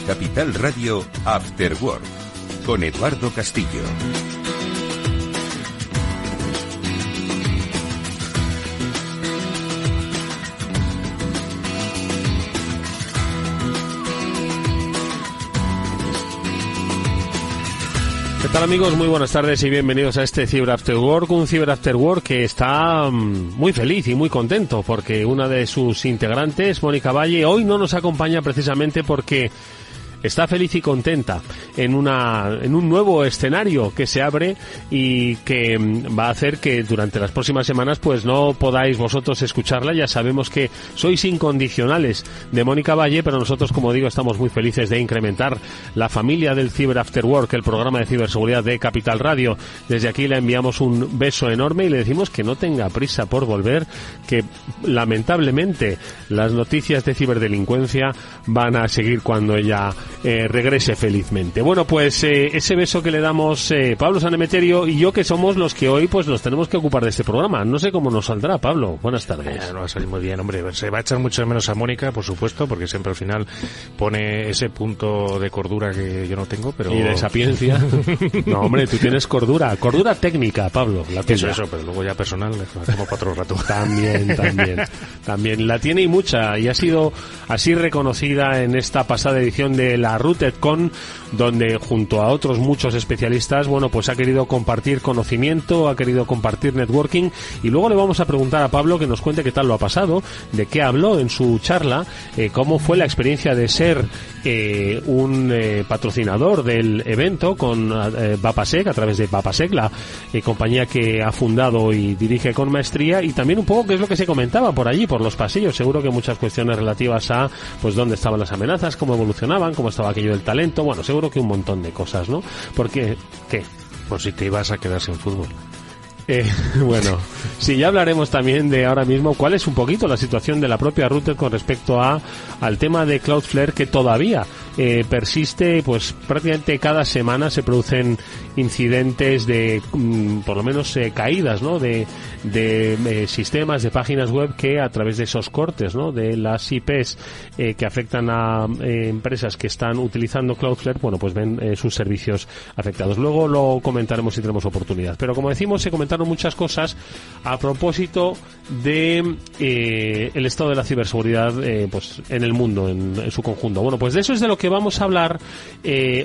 Capital Radio After Work con Eduardo Castillo. ¿Qué tal, amigos? Muy buenas tardes y bienvenidos a este Cyber After Work, un Cyber After Work que está muy feliz y muy contento porque una de sus integrantes, Mónica Valle, hoy no nos acompaña precisamente porque está feliz y contenta en un nuevo escenario que se abre y que va a hacer que durante las próximas semanas pues no podáis vosotros escucharla. Ya sabemos que sois incondicionales de Mónica Valle, pero nosotros, como digo, estamos muy felices de incrementar la familia del Cyber After Work, el programa de ciberseguridad de Capital Radio. Desde aquí le enviamos un beso enorme y le decimos que no tenga prisa por volver, que lamentablemente las noticias de ciberdelincuencia van a seguir cuando ella regrese felizmente. Bueno, pues ese beso que le damos Pablo Sanemeterio y yo, que somos los que hoy pues nos tenemos que ocupar de este programa. No sé cómo nos saldrá, Pablo. Buenas tardes. No va a salir muy bien, hombre. Se va a echar mucho de menos a Mónica, por supuesto, porque siempre al final pone ese punto de cordura que yo no tengo, pero... Y de sapiencia. No, hombre, tú tienes cordura técnica, Pablo. La eso, pero luego ya personal, como para otro rato. También la tiene y mucha, y ha sido así reconocida en esta pasada edición de la RootedCon, donde junto a otros muchos especialistas, bueno, pues ha querido compartir conocimiento, ha querido compartir networking, y luego le vamos a preguntar a Pablo que nos cuente qué tal lo ha pasado, de qué habló en su charla, cómo fue la experiencia de ser un patrocinador del evento con Vapasec, a través de Vapasec, la compañía que ha fundado y dirige con maestría, y también un poco qué es lo que se comentaba por allí, por los pasillos. Seguro que muchas cuestiones relativas a pues dónde estaban las amenazas, cómo evolucionaban, cómo estaba aquello del talento, bueno, seguro que un montón de cosas, ¿no? Porque, ¿qué? Pues si te ibas a quedar sin fútbol. Bueno, sí, ya hablaremos también de ahora mismo cuál es un poquito la situación de la propia Routed con respecto al tema de Cloudflare, que todavía persiste. Pues prácticamente cada semana se producen incidentes de por lo menos caídas, ¿no? de sistemas, de páginas web, que a través de esos cortes, ¿no? De las IPs que afectan a empresas que están utilizando Cloudflare, bueno, pues ven sus servicios afectados. Luego lo comentaremos si tenemos oportunidad, pero como decimos, se comentaron muchas cosas a propósito de el estado de la ciberseguridad pues en el mundo en su conjunto. Bueno, pues de eso es de lo que vamos a hablar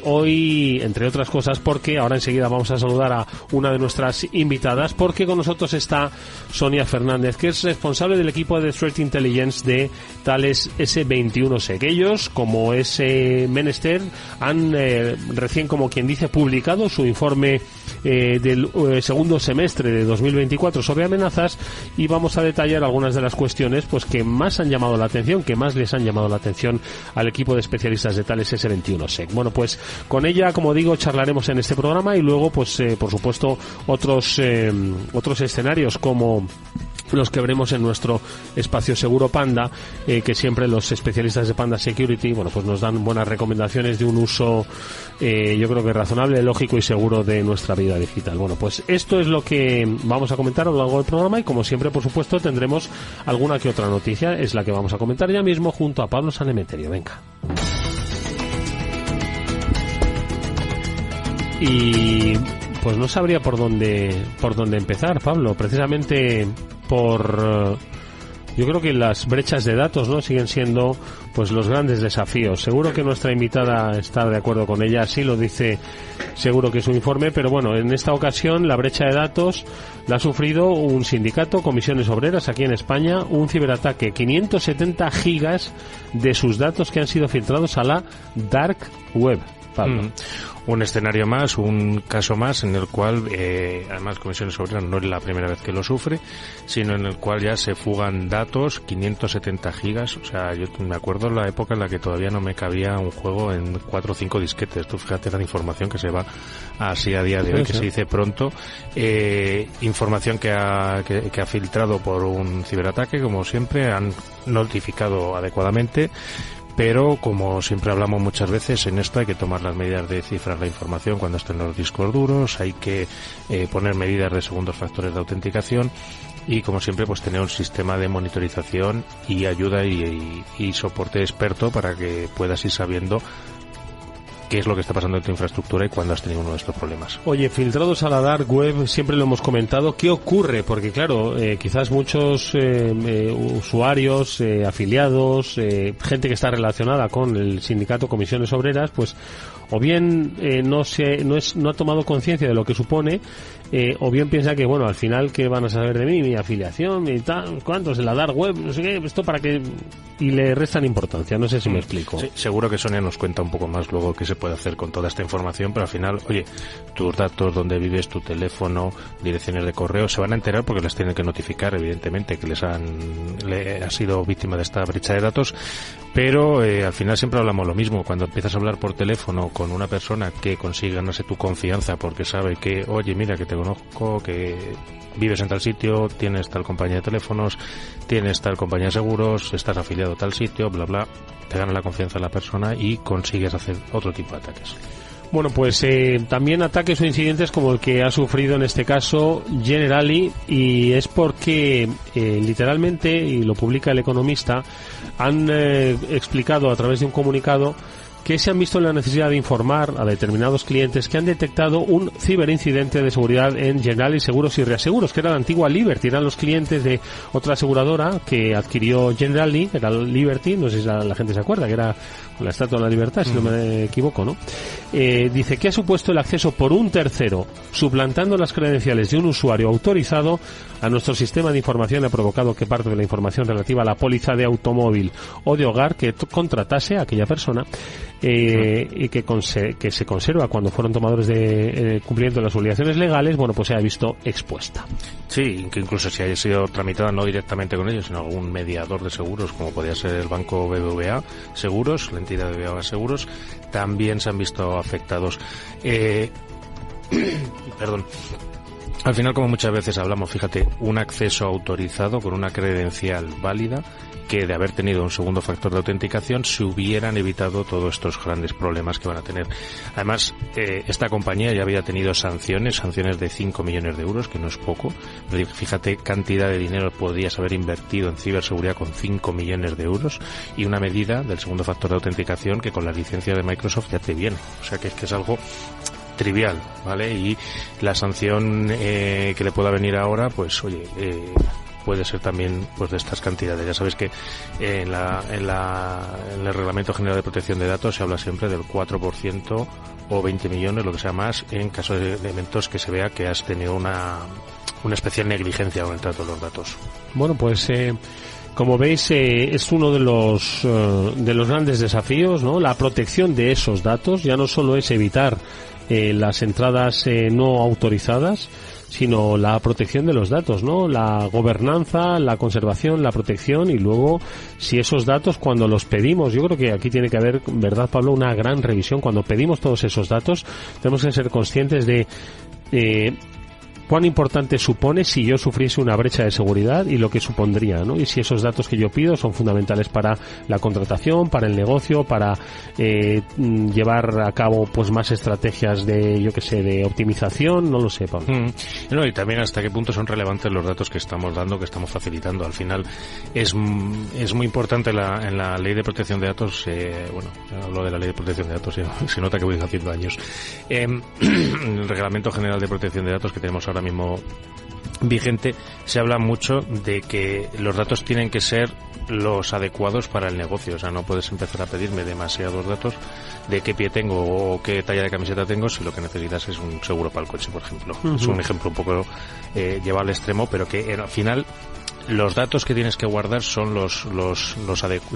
hoy, entre otras cosas, porque ahora enseguida vamos a saludar a una de nuestras invitadas, porque con nosotros está Sonia Fernández, que es responsable del equipo de Threat Intelligence de Thales S21Sec. Ellos, como es menester, han recién, como quien dice, publicado su informe del segundo semestre de 2024 sobre amenazas, y vamos a detallar algunas de las cuestiones pues que más han llamado la atención, que más les han llamado la atención al equipo de especialistas de Thales S21Sec. Bueno, pues con ella, como digo, charlaremos en este programa, y luego pues por supuesto otros escenarios como los que veremos en nuestro espacio seguro Panda, que siempre los especialistas de Panda Security, bueno, pues nos dan buenas recomendaciones de un uso yo creo que razonable, lógico y seguro de nuestra vida digital. Bueno, pues esto es lo que vamos a comentar a lo largo del programa, y como siempre, por supuesto, tendremos alguna que otra noticia, es la que vamos a comentar ya mismo junto a Pablo Sanemeterio. Venga. Y pues no sabría por dónde empezar, Pablo, precisamente por yo creo que las brechas de datos, ¿no?, siguen siendo pues los grandes desafíos. Seguro que nuestra invitada está de acuerdo con ella, así lo dice seguro que su informe, pero bueno, en esta ocasión la brecha de datos la ha sufrido un sindicato, Comisiones Obreras, aquí en España, un ciberataque, 570 gigas de sus datos que han sido filtrados a la Dark Web. Pablo. Un escenario más, un caso más en el cual, además Comisiones Obreras no es la primera vez que lo sufre, sino en el cual ya se fugan datos, 570 gigas, o sea, yo me acuerdo la época en la que todavía no me cabía un juego en 4 o 5 disquetes. Tú fíjate la información que se va así a día de hoy, que se dice pronto, información que ha filtrado por un ciberataque, como siempre, han notificado adecuadamente. Pero, como siempre hablamos muchas veces, en esto hay que tomar las medidas de cifrar la información cuando estén los discos duros, hay que poner medidas de segundos factores de autenticación y, como siempre, pues tener un sistema de monitorización y ayuda y soporte experto para que puedas ir sabiendo qué es lo que está pasando en tu infraestructura y cuándo has tenido uno de estos problemas. Oye, filtrados a la dark web, siempre lo hemos comentado, ¿qué ocurre? Porque claro, quizás muchos usuarios, afiliados, gente que está relacionada con el sindicato Comisiones Obreras, pues o bien no ha tomado conciencia de lo que supone, o bien piensa que, bueno, al final, ¿qué van a saber de mí? Mi afiliación, mi tal, ¿cuántos? En la dark web, no sé qué, esto para qué, y le restan importancia, no sé si me explico. Sí, seguro que Sonia nos cuenta un poco más luego qué se puede hacer con toda esta información, pero al final, oye, tus datos, dónde vives, tu teléfono, direcciones de correo, se van a enterar porque les tienen que notificar, evidentemente, que le ha sido víctima de esta brecha de datos, pero al final siempre hablamos lo mismo. Cuando empiezas a hablar por teléfono con una persona que consigue ganarse tu confianza porque sabe que, oye, mira, que te conozco, que vives en tal sitio, tienes tal compañía de teléfonos, tienes tal compañía de seguros, estás afiliado a tal sitio, bla, bla, te gana la confianza de la persona y consigues hacer otro tipo de ataques. Bueno, pues también ataques o incidentes como el que ha sufrido en este caso Generali, y es porque literalmente, y lo publica El Economista, han explicado a través de un comunicado que se han visto en la necesidad de informar a determinados clientes que han detectado un ciberincidente de seguridad en Generali Seguros y Reaseguros, que era la antigua Liberty, eran los clientes de otra aseguradora que adquirió Generali, era Liberty, no sé si la gente se acuerda, que era la Estatua de la Libertad, si no me equivoco, ¿no? Dice que ha supuesto el acceso por un tercero, suplantando las credenciales de un usuario autorizado a nuestro sistema de información, ha provocado que parte de la información relativa a la póliza de automóvil o de hogar que contratase a aquella persona y que se conserva cuando fueron tomadores de cumplimiento de las obligaciones legales, bueno, pues se ha visto expuesta. Sí, que incluso si haya sido tramitada no directamente con ellos, sino algún mediador de seguros, como podría ser el banco BBVA Seguros, la entidad de BBVA Seguros, también se han visto afectados. Perdón. Al final, como muchas veces hablamos, fíjate, un acceso autorizado con una credencial válida, que de haber tenido un segundo factor de autenticación se hubieran evitado todos estos grandes problemas que van a tener. Además, esta compañía ya había tenido sanciones de 5 millones de euros, que no es poco. Fíjate cantidad de dinero podrías haber invertido en ciberseguridad con 5 millones de euros, y una medida del segundo factor de autenticación que con la licencia de Microsoft ya te viene. O sea que es algo trivial, ¿vale? Y la sanción que le pueda venir ahora, pues oye, puede ser también pues de estas cantidades. Ya sabes que en el Reglamento General de Protección de Datos se habla siempre del 4% o 20 millones, lo que sea más, en caso de elementos que se vea que has tenido una especial negligencia con el trato de los datos. Bueno, pues como veis, es uno de los grandes desafíos, ¿no? La protección de esos datos. Ya no solo es evitar las entradas no autorizadas, sino la protección de los datos, ¿no? La gobernanza, la conservación, la protección, y luego si esos datos, cuando los pedimos, yo creo que aquí tiene que haber, ¿verdad, Pablo?, una gran revisión. Cuando pedimos todos esos datos, tenemos que ser conscientes de cuán importante supone si yo sufriese una brecha de seguridad y lo que supondría, ¿no? Y si esos datos que yo pido son fundamentales para la contratación, para el negocio, para llevar a cabo pues más estrategias de, yo qué sé, de optimización, no lo sé, Pablo. No, y también hasta qué punto son relevantes los datos que estamos dando, que estamos facilitando. Al final es muy importante en la Ley de Protección de Datos, bueno, hablo de la Ley de Protección de Datos, se nota que voy haciendo años. El Reglamento General de Protección de Datos que tenemos ahora mismo vigente, se habla mucho de que los datos tienen que ser los adecuados para el negocio. O sea, no puedes empezar a pedirme demasiados datos de qué pie tengo o qué talla de camiseta tengo si lo que necesitas es un seguro para el coche, por ejemplo. Es un ejemplo un poco llevado al extremo, pero que al final los datos que tienes que guardar son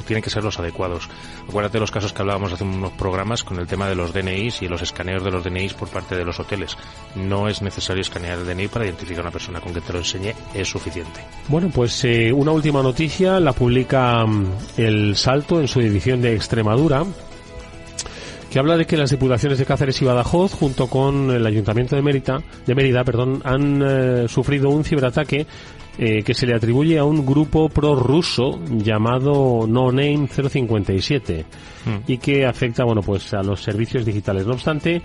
tienen que ser los adecuados. Acuérdate de los casos que hablábamos hace unos programas con el tema de los DNIs y los escaneos de los DNIs por parte de los hoteles. No es necesario escanear el DNI para identificar a una persona, con que te lo enseñe es suficiente. Bueno, pues una última noticia la publica El Salto en su edición de Extremadura, que habla de que las diputaciones de Cáceres y Badajoz, junto con el Ayuntamiento de Mérida, han sufrido un ciberataque que se le atribuye a un grupo prorruso llamado No Name 057 y que afecta, bueno, pues a los servicios digitales. No obstante,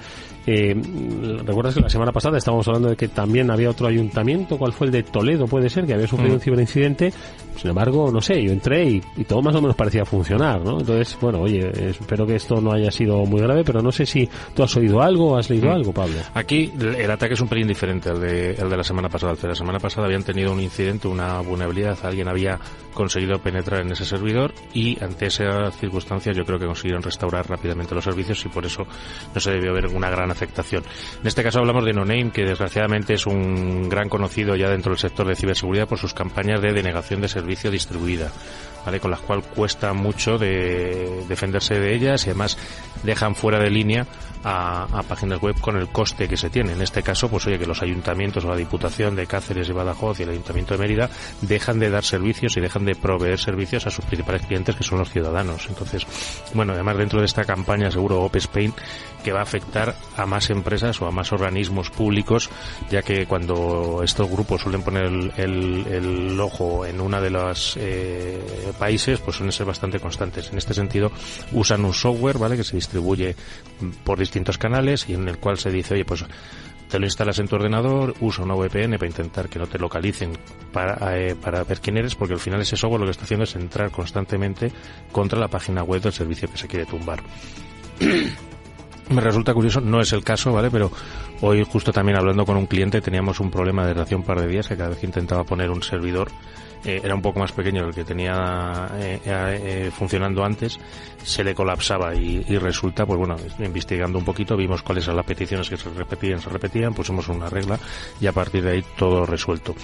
¿Recuerdas que la semana pasada estábamos hablando de que también había otro ayuntamiento? ¿Cuál fue? El de Toledo, puede ser, que había sufrido un ciberincidente. Sin embargo, no sé, yo entré y todo más o menos parecía funcionar, ¿no? Entonces, bueno, oye, espero que esto no haya sido muy grave, pero no sé si tú has oído algo o has leído algo, Pablo. Aquí el ataque es un pelín diferente al de la semana pasada. La semana pasada habían tenido un incidente, una vulnerabilidad, alguien había conseguido penetrar en ese servidor y ante esa circunstancia yo creo que consiguieron restaurar rápidamente los servicios y por eso no se debió haber una gran afectación. En este caso hablamos de NoName, que desgraciadamente es un gran conocido ya dentro del sector de ciberseguridad por sus campañas de denegación de servicio distribuida, ¿vale? Con las cuales cuesta mucho de defenderse de ellas y además dejan fuera de línea a páginas web con el coste que se tiene. En este caso, pues oye, que los ayuntamientos o la Diputación de Cáceres y Badajoz y el Ayuntamiento de Mérida dejan de dar servicios y dejan de proveer servicios a sus principales clientes, que son los ciudadanos. Entonces, bueno, además dentro de esta campaña seguro Open Spain, que va a afectar a más empresas o a más organismos públicos, ya que cuando estos grupos suelen poner el ojo en una de los países, pues suelen ser bastante constantes. En este sentido, usan un software, ¿vale?, que se distribuye por distintos canales y en el cual se dice, oye, pues te lo instalas en tu ordenador, usa una VPN para intentar que no te localicen para ver quién eres, porque al final ese software lo que está haciendo es entrar constantemente contra la página web del servicio que se quiere tumbar. Me resulta curioso, no es el caso, ¿vale? Pero hoy justo también hablando con un cliente teníamos un problema desde hace un par de días, que cada vez que intentaba poner un servidor era un poco más pequeño del que tenía funcionando antes, se le colapsaba y resulta, pues bueno, investigando un poquito vimos cuáles eran las peticiones que se repetían, pusimos una regla y a partir de ahí todo resuelto.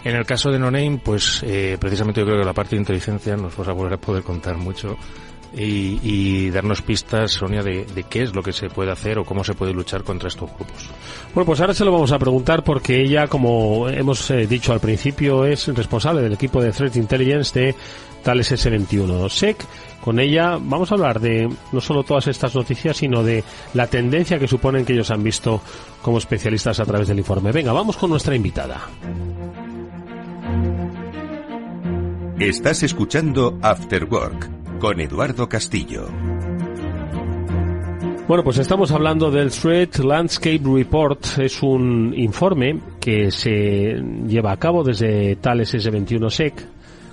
En el caso de NoName, pues precisamente yo creo que la parte de inteligencia nos va a poder contar mucho y darnos pistas, Sonia, de qué es lo que se puede hacer o cómo se puede luchar contra estos grupos. Bueno, pues ahora se lo vamos a preguntar porque ella, como hemos dicho al principio, es responsable del equipo de Threat Intelligence de Thales S21 SEC. Con ella vamos a hablar de no solo todas estas noticias, sino de la tendencia que suponen que ellos han visto como especialistas a través del informe. Venga, vamos con nuestra invitada. Estás escuchando After Work con Eduardo Castillo. Bueno, pues estamos hablando del Threat Landscape Report. Es un informe que se lleva a cabo desde Thales S21 SEC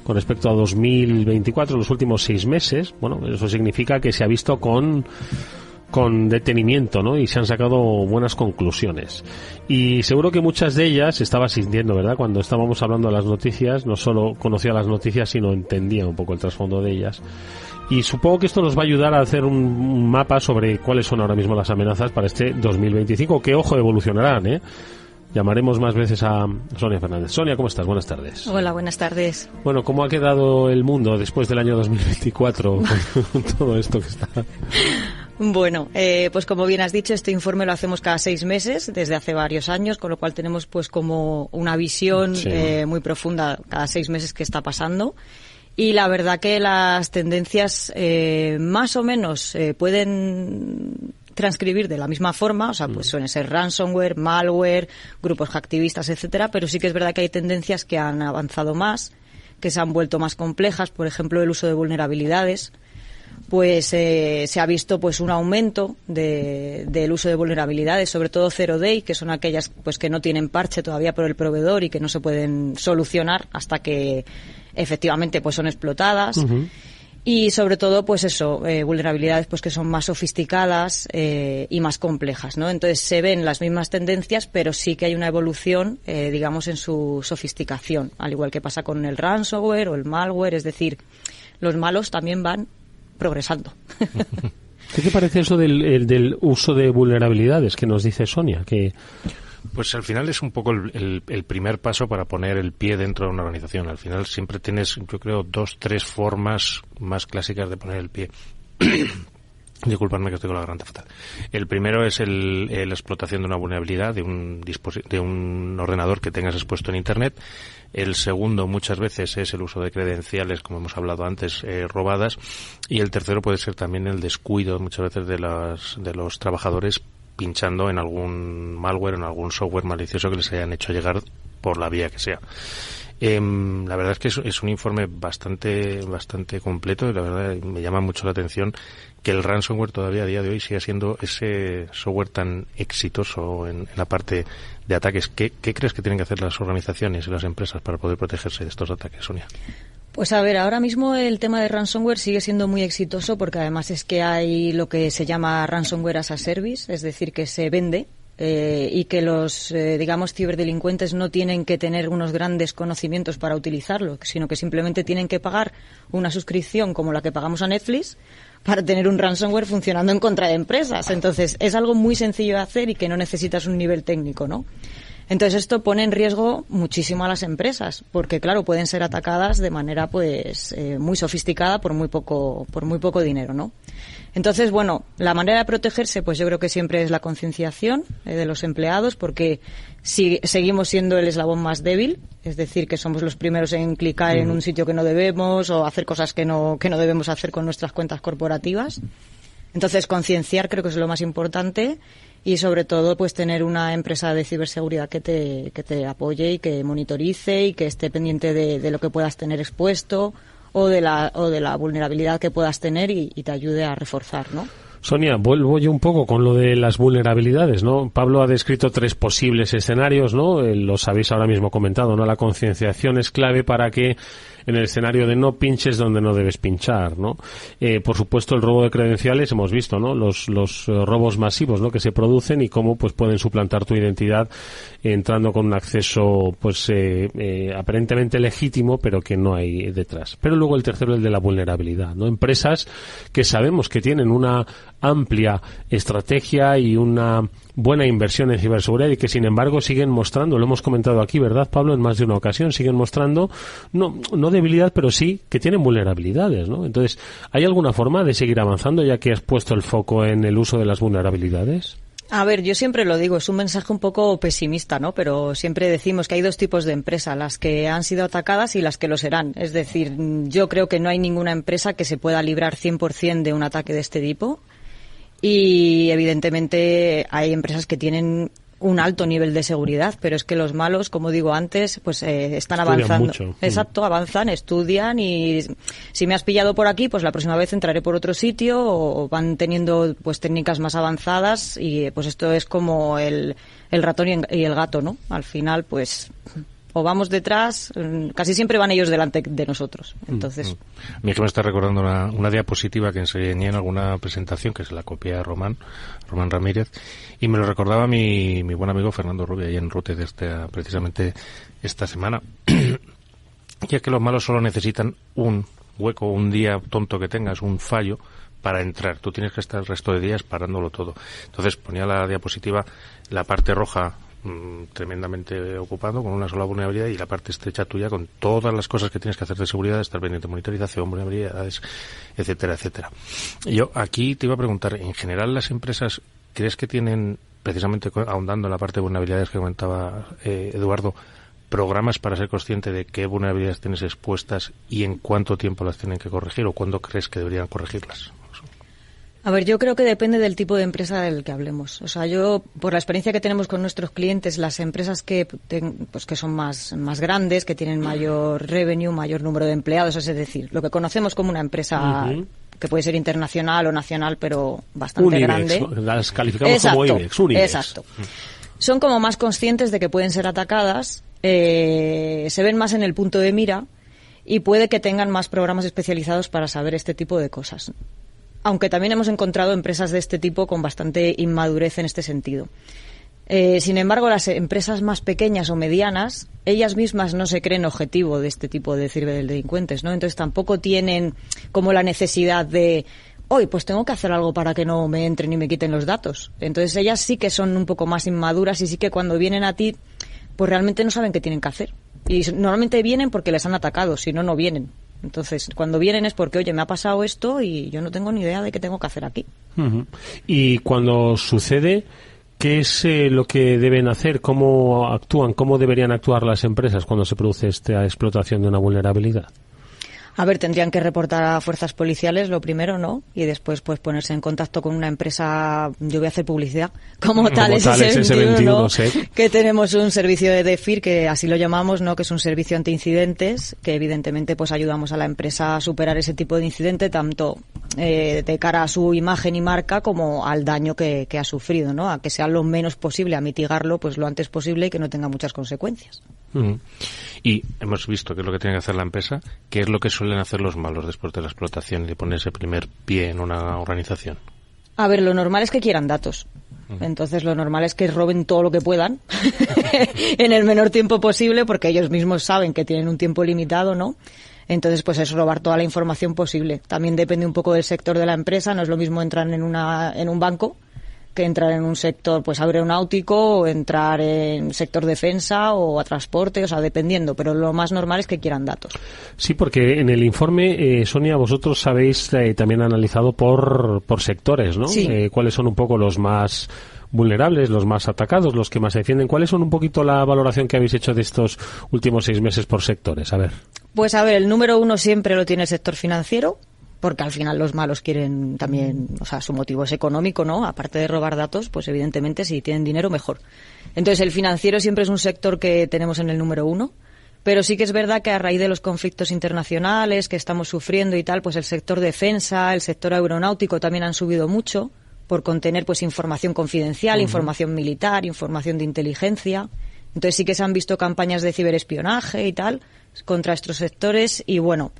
con respecto a 2024, los últimos 6 meses. Bueno, eso significa que se ha visto con detenimiento, ¿no? Y se han sacado buenas conclusiones. Y seguro que muchas de ellas estaba sintiendo, ¿verdad? Cuando estábamos hablando de las noticias, no solo conocía las noticias, sino entendía un poco el trasfondo de ellas. Y supongo que esto nos va a ayudar a hacer un mapa sobre cuáles son ahora mismo las amenazas para este 2025, que, ojo, evolucionarán, ¿eh? Llamaremos más veces a Sonia Fernández. Sonia, ¿cómo estás? Buenas tardes. Hola, buenas tardes. Bueno, ¿cómo ha quedado el mundo después del año 2024 con todo esto que está? Bueno, pues como bien has dicho, este informe lo hacemos cada 6 meses, desde hace varios años, con lo cual tenemos pues como una visión muy profunda cada 6 meses que está pasando. Y la verdad que las tendencias más o menos pueden transcribir de la misma forma, o sea, pues suelen ser ransomware, malware, grupos hacktivistas, etcétera, pero sí que es verdad que hay tendencias que han avanzado más, que se han vuelto más complejas, por ejemplo, el uso de vulnerabilidades. Pues se ha visto pues un aumento del uso de vulnerabilidades, sobre todo zero day, que son aquellas pues que no tienen parche todavía por el proveedor y que no se pueden solucionar hasta que efectivamente pues son explotadas. Uh-huh. Y sobre todo pues eso, vulnerabilidades pues que son más sofisticadas y más complejas, ¿no? Entonces se ven las mismas tendencias, pero sí que hay una evolución, digamos, en su sofisticación, al igual que pasa con el ransomware o el malware, es decir, los malos también van progresando. ¿Qué te parece eso del uso de vulnerabilidades que nos dice Sonia? Que pues al final es un poco el primer paso para poner el pie dentro de una organización. Al final siempre tienes, yo creo, 2-3 formas más clásicas de poner el pie. Disculpadme que estoy con la garganta fatal. El primero es la explotación de una vulnerabilidad de un ordenador que tengas expuesto en Internet. El segundo muchas veces es el uso de credenciales, como hemos hablado antes, robadas. Y el tercero puede ser también el descuido muchas veces de los trabajadores pinchando en algún malware, en algún software malicioso que les hayan hecho llegar por la vía que sea. La verdad es que es un informe bastante completo y la verdad me llama mucho la atención que el ransomware todavía a día de hoy siga siendo ese software tan exitoso en la parte de ataques. ¿Qué crees que tienen que hacer las organizaciones y las empresas para poder protegerse de estos ataques, Sonia? Pues a ver, ahora mismo el tema de ransomware sigue siendo muy exitoso porque además es que hay lo que se llama ransomware as a service, es decir, que se vende y que los, digamos, ciberdelincuentes no tienen que tener unos grandes conocimientos para utilizarlo, sino que simplemente tienen que pagar una suscripción como la que pagamos a Netflix para tener un ransomware funcionando en contra de empresas. Entonces, es algo muy sencillo de hacer y que no necesitas un nivel técnico, ¿no? Entonces, esto pone en riesgo muchísimo a las empresas, porque, claro, pueden ser atacadas de manera, pues, muy sofisticada por muy poco dinero, ¿no? Entonces, bueno, la manera de protegerse, pues yo creo que siempre es la concienciación de los empleados, porque si seguimos siendo el eslabón más débil, es decir, que somos los primeros en clicar en un sitio que no debemos o hacer cosas que no debemos hacer con nuestras cuentas corporativas. Entonces, concienciar creo que es lo más importante y, sobre todo, pues tener una empresa de ciberseguridad que te apoye y que monitorice y que esté pendiente de lo que puedas tener expuesto o de la vulnerabilidad que puedas tener y te ayude a reforzar, ¿no? Sonia, vuelvo yo un poco con lo de las vulnerabilidades, ¿no? Pablo ha descrito 3 posibles escenarios, ¿no? Los habéis ahora mismo comentado, ¿no? La concienciación es clave para que en el escenario de no pinches donde no debes pinchar, ¿no? Por supuesto, el robo de credenciales, hemos visto, ¿no? Los robos masivos, ¿no? Que se producen y cómo, pues, pueden suplantar tu identidad entrando con un acceso, pues, aparentemente legítimo, pero que no hay detrás. Pero luego el tercero, el de la vulnerabilidad, ¿no? Empresas que sabemos que tienen una amplia estrategia y una buena inversión en ciberseguridad y que, sin embargo, siguen mostrando, lo hemos comentado aquí, ¿verdad, Pablo? En más de una ocasión, siguen mostrando, no debilidad, pero sí que tienen vulnerabilidades, ¿no? Entonces, ¿hay alguna forma de seguir avanzando, ya que has puesto el foco en el uso de las vulnerabilidades? A ver, yo siempre lo digo, es un mensaje un poco pesimista, ¿no? Pero siempre decimos que hay 2 tipos de empresas, las que han sido atacadas y las que lo serán. Es decir, yo creo que no hay ninguna empresa que se pueda librar 100% de un ataque de este tipo. Y evidentemente hay empresas que tienen un alto nivel de seguridad, pero es que los malos, como digo antes, pues están avanzando. Mucho. Exacto, avanzan, estudian y si me has pillado por aquí, pues la próxima vez entraré por otro sitio o van teniendo pues técnicas más avanzadas y pues esto es como el ratón y el gato, ¿no? Al final, pues o vamos detrás, casi siempre van ellos delante de nosotros. Entonces, a mí que me está recordando una diapositiva que enseñé en alguna presentación, que es la copia de Román Ramírez, y me lo recordaba mi buen amigo Fernando Rubio, ahí en Rute precisamente esta semana. Y es que los malos solo necesitan un hueco, un día tonto que tengas, un fallo, para entrar. Tú tienes que estar el resto de días parándolo todo. Entonces ponía la diapositiva, la parte roja tremendamente ocupado con una sola vulnerabilidad y la parte estrecha tuya con todas las cosas que tienes que hacer de seguridad, estar pendiente de monitorización, vulnerabilidades, etcétera, etcétera. Yo aquí te iba a preguntar, en general las empresas, ¿crees que tienen, precisamente ahondando en la parte de vulnerabilidades que comentaba Eduardo, programas para ser consciente de qué vulnerabilidades tienes expuestas y en cuánto tiempo las tienen que corregir o cuándo crees que deberían corregirlas? A ver, yo creo que depende del tipo de empresa del que hablemos. O sea, yo, por la experiencia que tenemos con nuestros clientes, las empresas que son más grandes, que tienen mayor revenue, mayor número de empleados, es decir, lo que conocemos como una empresa que puede ser internacional o nacional, pero bastante IBEX, grande. Las calificamos como IBEX, un IBEX. Exacto. Son como más conscientes de que pueden ser atacadas, se ven más en el punto de mira y puede que tengan más programas especializados para saber este tipo de cosas. Aunque también hemos encontrado empresas de este tipo con bastante inmadurez en este sentido. Sin embargo, las empresas más pequeñas o medianas, ellas mismas no se creen objetivo de este tipo de ciberdelincuentes, ¿no? Entonces tampoco tienen como la necesidad de, hoy pues tengo que hacer algo para que no me entren y me quiten los datos. Entonces ellas sí que son un poco más inmaduras y sí que cuando vienen a ti, pues realmente no saben qué tienen que hacer. Y normalmente vienen porque les han atacado, si no, no vienen. Entonces, cuando vienen es porque, oye, me ha pasado esto y yo no tengo ni idea de qué tengo que hacer aquí. Y cuando sucede, ¿qué es lo que deben hacer? ¿Cómo actúan? ¿Cómo deberían actuar las empresas cuando se produce esta explotación de una vulnerabilidad? A ver, tendrían que reportar a fuerzas policiales lo primero, ¿no? Y después pues ponerse en contacto con una empresa, yo voy a hacer publicidad, como Thales S21, ¿no? Sí. Que tenemos un servicio de DEFIR, que así lo llamamos, ¿no? Que es un servicio anti-incidentes, que evidentemente pues ayudamos a la empresa a superar ese tipo de incidente, tanto de cara a su imagen y marca como al daño que ha sufrido, ¿no? A que sea lo menos posible, a mitigarlo pues lo antes posible y que no tenga muchas consecuencias. Y hemos visto qué es lo que tiene que hacer la empresa, qué es lo que suelen hacer los malos después de la explotación y de ponerse primer pie en una organización. A ver, lo normal es que quieran datos. Entonces lo normal es que roben todo lo que puedan en el menor tiempo posible, porque ellos mismos saben que tienen un tiempo limitado, ¿no? Entonces, pues es robar toda la información posible. También depende un poco del sector de la empresa. No es lo mismo entrar en un banco que entrar en un sector pues aeronáutico o entrar en sector defensa o a transporte, o sea, dependiendo, pero lo más normal es que quieran datos. Sí, porque en el informe, Sonia, vosotros habéis también analizado por sectores, ¿no? Sí. ¿Cuáles son un poco los más vulnerables, los más atacados, los que más se defienden? ¿Cuáles son un poquito la valoración que habéis hecho de estos últimos 6 meses por sectores? A ver. Pues a ver, el número 1 siempre lo tiene el sector financiero, porque al final los malos quieren también, o sea, su motivo es económico, ¿no? Aparte de robar datos, pues evidentemente si tienen dinero, mejor. Entonces el financiero siempre es un sector que tenemos en el número 1, pero sí que es verdad que a raíz de los conflictos internacionales que estamos sufriendo y tal, pues el sector defensa, el sector aeronáutico también han subido mucho por contener pues información confidencial, información militar, información de inteligencia. Entonces sí que se han visto campañas de ciberespionaje y tal contra estos sectores y bueno,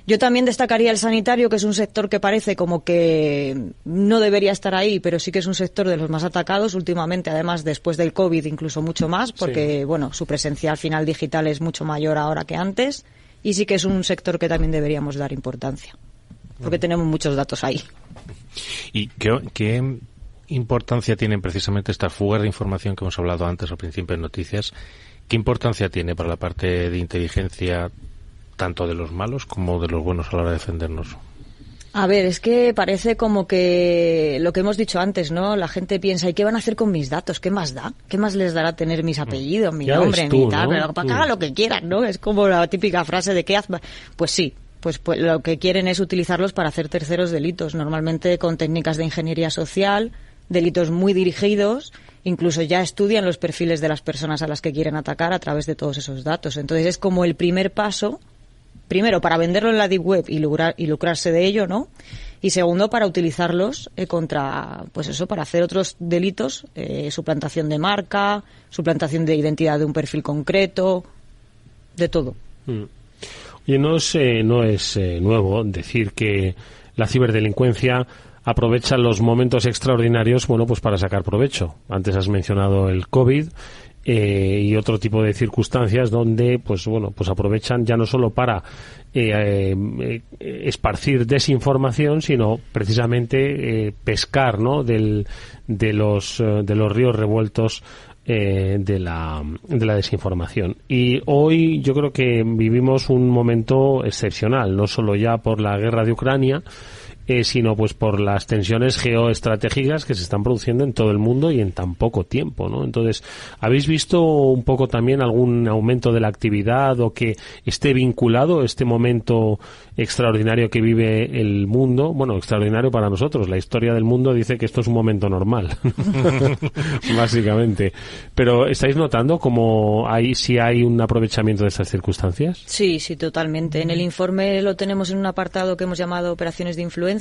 yo también destacaría el sanitario, que es un sector que parece como que no debería estar ahí, pero sí que es un sector de los más atacados últimamente, además después del COVID incluso mucho más, porque sí, bueno, su presencia al final digital es mucho mayor ahora que antes, y sí que es un sector que también deberíamos dar importancia, porque tenemos muchos datos ahí. ¿Y qué importancia tienen precisamente estas fugas de información que hemos hablado antes al principio en noticias? ¿Qué importancia tiene para la parte de inteligencia tanto de los malos como de los buenos a la hora de defendernos? A ver, es que parece como que lo que hemos dicho antes, ¿no? La gente piensa, ¿y qué van a hacer con mis datos? ¿Qué más da? ¿Qué más les dará tener mis apellidos, mi nombre, mi tal? ¿No? Pero para que hagan lo que quieran, ¿no? Es como la típica frase de ¿qué haz? Pues sí, pues lo que quieren es utilizarlos para hacer terceros delitos, normalmente con técnicas de ingeniería social, delitos muy dirigidos. Incluso ya estudian los perfiles de las personas a las que quieren atacar a través de todos esos datos. Entonces es como el primer paso, primero para venderlo en la Deep Web y lucrarse de ello, ¿no? Y segundo para utilizarlos contra, pues eso, para hacer otros delitos, suplantación de marca, suplantación de identidad de un perfil concreto, de todo. Oye, no es nuevo decir que la ciberdelincuencia aprovecha los momentos extraordinarios, bueno, pues para sacar provecho. Antes has mencionado el COVID y otro tipo de circunstancias donde, pues bueno, pues aprovechan ya no solo para esparcir desinformación, sino precisamente pescar, ¿no? de los ríos revueltos de la desinformación. Y hoy yo creo que vivimos un momento excepcional, no solo ya por la guerra de Ucrania, sino pues por las tensiones geoestratégicas que se están produciendo en todo el mundo y en tan poco tiempo, ¿no? Entonces, ¿habéis visto un poco también algún aumento de la actividad o que esté vinculado este momento extraordinario que vive el mundo? Bueno, extraordinario para nosotros. La historia del mundo dice que esto es un momento normal, básicamente. Pero, ¿estáis notando cómo si hay un aprovechamiento de estas circunstancias? Sí, totalmente. En el informe lo tenemos en un apartado que hemos llamado operaciones de influencia.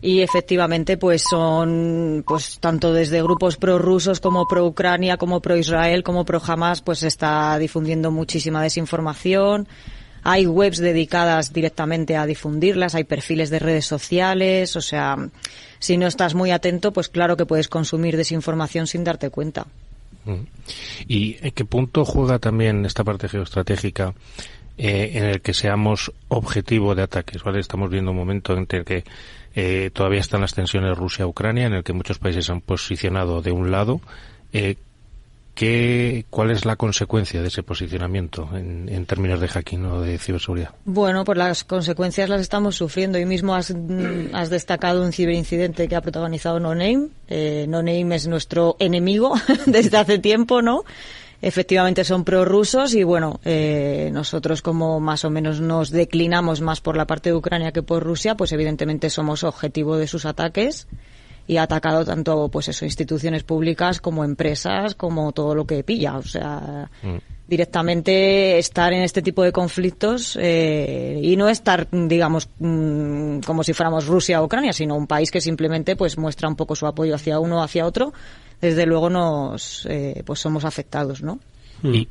Y efectivamente pues son pues tanto desde grupos prorrusos como pro Ucrania, como pro Israel, como pro Hamas, pues se está difundiendo muchísima desinformación. Hay webs dedicadas directamente a difundirlas, hay perfiles de redes sociales, o sea, si no estás muy atento, pues claro que puedes consumir desinformación sin darte cuenta. ¿Y en qué punto juega también esta parte geoestratégica en el que seamos objetivo de ataques, ¿vale? Estamos viendo un momento en el que todavía están las tensiones Rusia-Ucrania, en el que muchos países se han posicionado de un lado. ¿Cuál es la consecuencia de ese posicionamiento en términos de hacking o de ciberseguridad? Bueno, pues las consecuencias las estamos sufriendo. Hoy mismo has destacado un ciberincidente que ha protagonizado No Name. No Name es nuestro enemigo desde hace tiempo, ¿no? efectivamente son prorrusos y bueno, nosotros como más o menos nos declinamos más por la parte de Ucrania que por Rusia, pues evidentemente somos objetivo de sus ataques y ha atacado tanto pues eso, instituciones públicas como empresas, como todo lo que pilla, o sea, directamente estar en este tipo de conflictos y no estar, digamos, como si fuéramos Rusia o Ucrania, sino un país que simplemente pues muestra un poco su apoyo hacia uno o hacia otro, desde luego nos pues somos afectados, ¿no? Y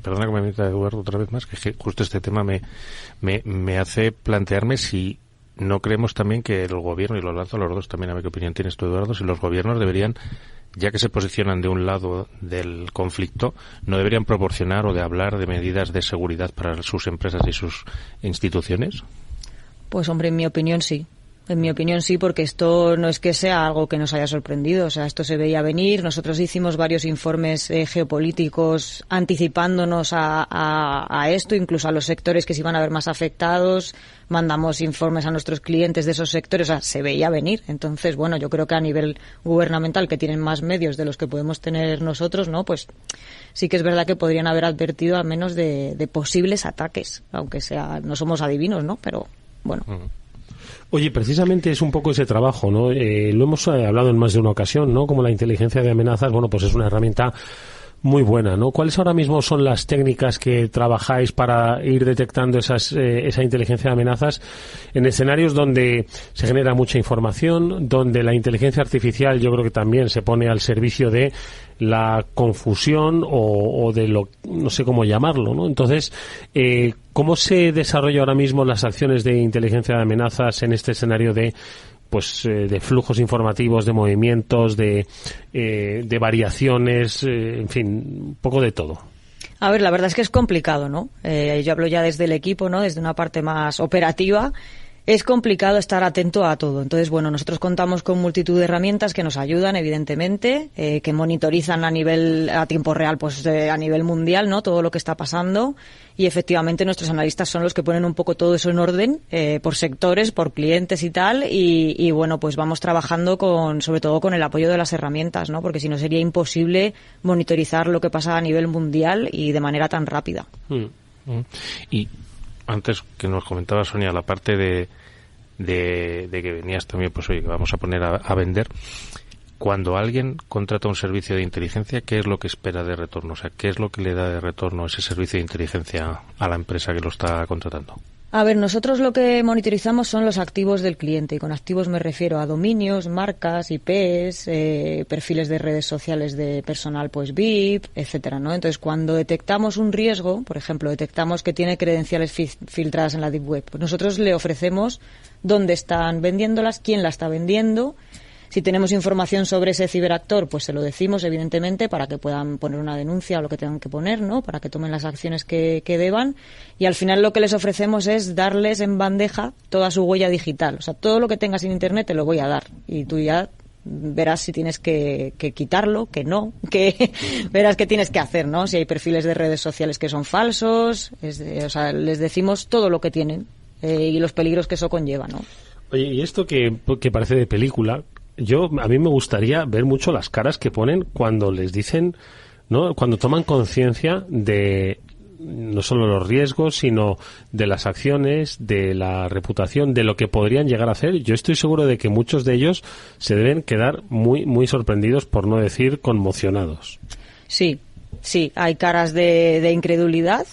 perdona que me meta Eduardo otra vez más, que justo este tema me hace plantearme si no creemos también que el gobierno, y lo lanzo a los dos también, a ver qué opinión tienes tú, Eduardo, si los gobiernos deberían, ya que se posicionan de un lado del conflicto, no deberían proporcionar o de hablar de medidas de seguridad para sus empresas y sus instituciones. Pues hombre, en mi opinión sí. En mi opinión sí, porque esto no es que sea algo que nos haya sorprendido, o sea, esto se veía venir. Nosotros hicimos varios informes geopolíticos anticipándonos a esto, incluso a los sectores que se iban a ver más afectados. Mandamos informes a nuestros clientes de esos sectores, o sea, se veía venir. Entonces, bueno, yo creo que a nivel gubernamental, que tienen más medios de los que podemos tener nosotros, ¿no? Pues sí que es verdad que podrían haber advertido al menos de posibles ataques, aunque sea, no somos adivinos, ¿no? Pero, bueno. Oye, precisamente es un poco ese trabajo, ¿no? Lo hemos hablado en más de una ocasión, ¿no? Como la inteligencia de amenazas, bueno, pues es una herramienta muy buena, ¿no? ¿Cuáles ahora mismo son las técnicas que trabajáis para ir detectando esa inteligencia de amenazas en escenarios donde se genera mucha información, donde la inteligencia artificial yo creo que también se pone al servicio de la confusión o de lo, no sé cómo llamarlo, ¿no? Entonces, ¿cómo se desarrollan ahora mismo las acciones de inteligencia de amenazas en este escenario de de flujos informativos, de movimientos, de variaciones, en fin, un poco de todo? A ver, la verdad es que es complicado, ¿no? Yo hablo ya desde el equipo, ¿no? Desde una parte más operativa. Es complicado estar atento a todo. Entonces, bueno, nosotros contamos con multitud de herramientas que nos ayudan, evidentemente, que monitorizan a tiempo real, pues a nivel mundial, ¿no? Todo lo que está pasando. Y efectivamente nuestros analistas son los que ponen un poco todo eso en orden, por sectores, por clientes y tal. Y bueno, pues vamos trabajando sobre todo con el apoyo de las herramientas, ¿no? Porque si no sería imposible monitorizar lo que pasa a nivel mundial y de manera tan rápida. Y antes que nos comentaba Sonia la parte de que venías también, pues oye, que vamos a poner a vender. Cuando alguien contrata un servicio de inteligencia, ¿qué es lo que espera de retorno? O sea, ¿qué es lo que le da de retorno ese servicio de inteligencia a la empresa que lo está contratando? A ver, nosotros lo que monitorizamos son los activos del cliente, y con activos me refiero a dominios, marcas, IPs, perfiles de redes sociales de personal pues VIP, etcétera, ¿no? Entonces, cuando detectamos un riesgo, por ejemplo, detectamos que tiene credenciales filtradas en la Deep Web, pues nosotros le ofrecemos dónde están vendiéndolas, quién la está vendiendo. Si tenemos información sobre ese ciberactor, pues se lo decimos, evidentemente, para que puedan poner una denuncia o lo que tengan que poner, ¿no? Para que tomen las acciones que deban. Y al final lo que les ofrecemos es darles en bandeja toda su huella digital. O sea, todo lo que tengas en Internet te lo voy a dar. Y tú ya verás si tienes que quitarlo, que no, que verás qué tienes que hacer, ¿no? Si hay perfiles de redes sociales que son falsos, o sea, les decimos todo lo que tienen y los peligros que eso conlleva, ¿no? Oye, y esto que parece de película, a mí me gustaría ver mucho las caras que ponen cuando les dicen, ¿no? Cuando toman conciencia de no solo los riesgos, sino de las acciones, de la reputación, de lo que podrían llegar a hacer. Yo estoy seguro de que muchos de ellos se deben quedar muy, muy sorprendidos, por no decir conmocionados. Sí, hay caras de incredulidad.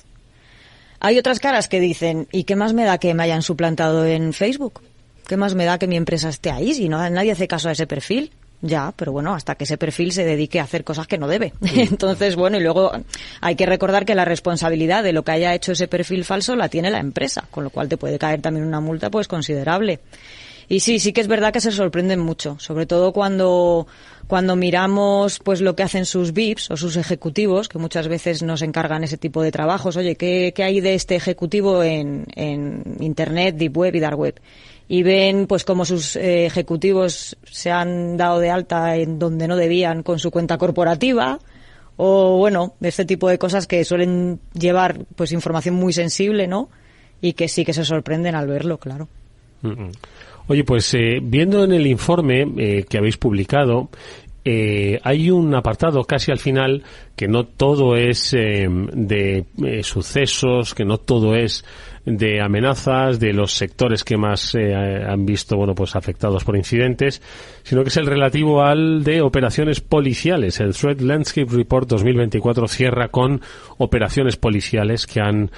Hay otras caras que dicen, ¿y qué más me da que me hayan suplantado en Facebook? ¿Qué más me da que mi empresa esté ahí si nadie hace caso a ese perfil? Ya, pero bueno, hasta que ese perfil se dedique a hacer cosas que no debe. Entonces, bueno, y luego hay que recordar que la responsabilidad de lo que haya hecho ese perfil falso la tiene la empresa, con lo cual te puede caer también una multa pues considerable. Y sí que es verdad que se sorprenden mucho, sobre todo cuando miramos pues lo que hacen sus VIPs o sus ejecutivos, que muchas veces nos encargan ese tipo de trabajos. Oye, ¿qué hay de este ejecutivo en Internet, Deep Web y Dark Web? Y ven pues como sus ejecutivos se han dado de alta en donde no debían con su cuenta corporativa, o bueno, de este tipo de cosas que suelen llevar pues información muy sensible, ¿no? Y que sí que se sorprenden al verlo, claro. Oye, pues viendo en el informe que habéis publicado, hay un apartado casi al final que no todo es de sucesos, que no todo es de amenazas, de los sectores que más han visto, bueno, pues afectados por incidentes, sino que es el relativo al de operaciones policiales. El Threat Landscape Report 2024 cierra con operaciones policiales que han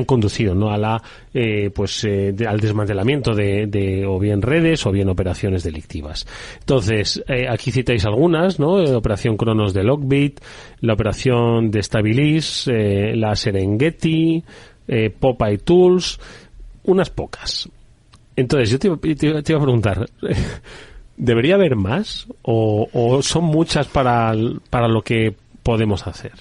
conducido, ¿no?, a la al desmantelamiento de o bien redes o bien operaciones delictivas. Entonces, aquí citáis algunas, ¿no? Operación Cronos de Lockbit, la operación de Stabilis, la Serengeti, Popeye Tools, unas pocas. Entonces, yo te iba a preguntar, ¿debería haber más o son muchas para lo que podemos hacer?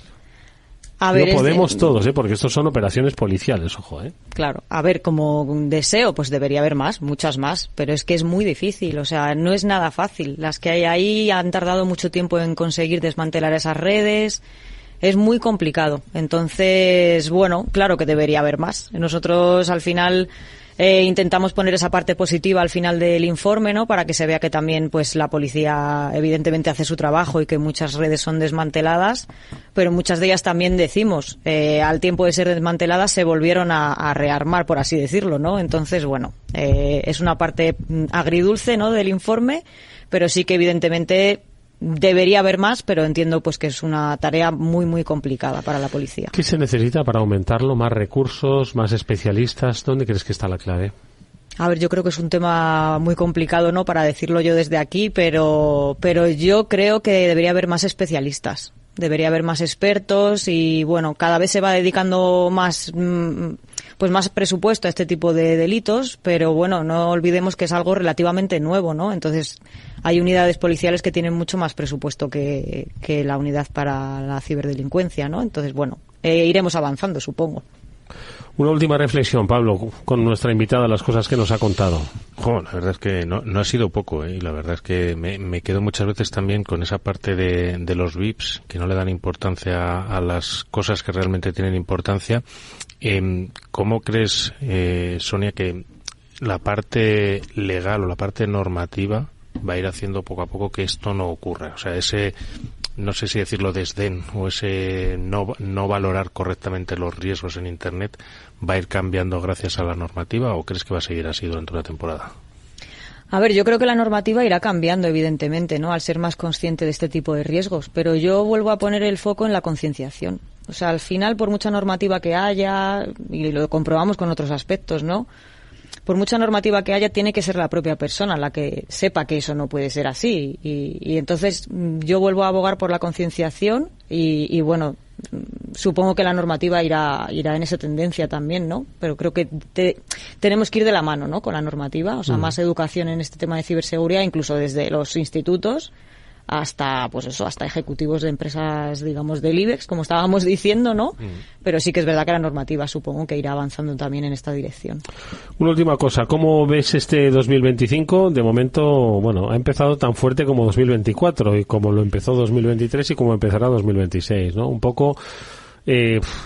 A ver, no podemos todos, porque estos son operaciones policiales, ojo, Claro, a ver, como deseo, pues debería haber más, muchas más, pero es que es muy difícil, o sea, no es nada fácil. Las que hay ahí han tardado mucho tiempo en conseguir desmantelar esas redes, es muy complicado. Entonces, bueno, claro que debería haber más. Nosotros, al final, intentamos poner esa parte positiva al final del informe, ¿no?, para que se vea que también, pues, la policía evidentemente hace su trabajo y que muchas redes son desmanteladas, pero muchas de ellas también decimos, al tiempo de ser desmanteladas se volvieron a rearmar, por así decirlo, ¿no? Entonces, bueno, es una parte agridulce, ¿no?, del informe, pero sí que evidentemente debería haber más, pero entiendo pues que es una tarea muy, muy complicada para la policía. ¿Qué se necesita para aumentarlo? ¿Más recursos? ¿Más especialistas? ¿Dónde crees que está la clave? A ver, yo creo que es un tema muy complicado, ¿no?, para decirlo yo desde aquí, pero yo creo que debería haber más especialistas. Debería haber más expertos y, bueno, cada vez se va dedicando más presupuesto a este tipo de delitos, pero bueno, no olvidemos que es algo relativamente nuevo, ¿no? Entonces, hay unidades policiales que tienen mucho más presupuesto que la unidad para la ciberdelincuencia, ¿no? Entonces, bueno, iremos avanzando, supongo. Una última reflexión, Pablo, con nuestra invitada, las cosas que nos ha contado. La verdad es que no ha sido poco, y la verdad es que me quedo muchas veces también con esa parte de los VIPs, que no le dan importancia a las cosas que realmente tienen importancia. ¿Cómo crees, Sonia, que la parte legal o la parte normativa va a ir haciendo poco a poco que esto no ocurra? O sea, ese, no sé si decirlo, desdén o ese no valorar correctamente los riesgos en Internet va a ir cambiando gracias a la normativa, o crees que va a seguir así durante una temporada? A ver, yo creo que la normativa irá cambiando, evidentemente, ¿no?, al ser más consciente de este tipo de riesgos, pero yo vuelvo a poner el foco en la concienciación. O sea, al final, por mucha normativa que haya, y lo comprobamos con otros aspectos, ¿no?, por mucha normativa que haya, tiene que ser la propia persona la que sepa que eso no puede ser así. Y entonces yo vuelvo a abogar por la concienciación y bueno, supongo que la normativa irá en esa tendencia también, ¿no? Pero creo que tenemos que ir de la mano, ¿no?, con la normativa. O sea, más educación en este tema de ciberseguridad, incluso desde los institutos hasta, pues eso, hasta ejecutivos de empresas, digamos, del IBEX, como estábamos diciendo, ¿no? Pero sí que es verdad que la normativa supongo que irá avanzando también en esta dirección. Una última cosa, ¿cómo ves este 2025? De momento, bueno, ha empezado tan fuerte como 2024, y como lo empezó 2023 y como empezará 2026, ¿no? Un poco,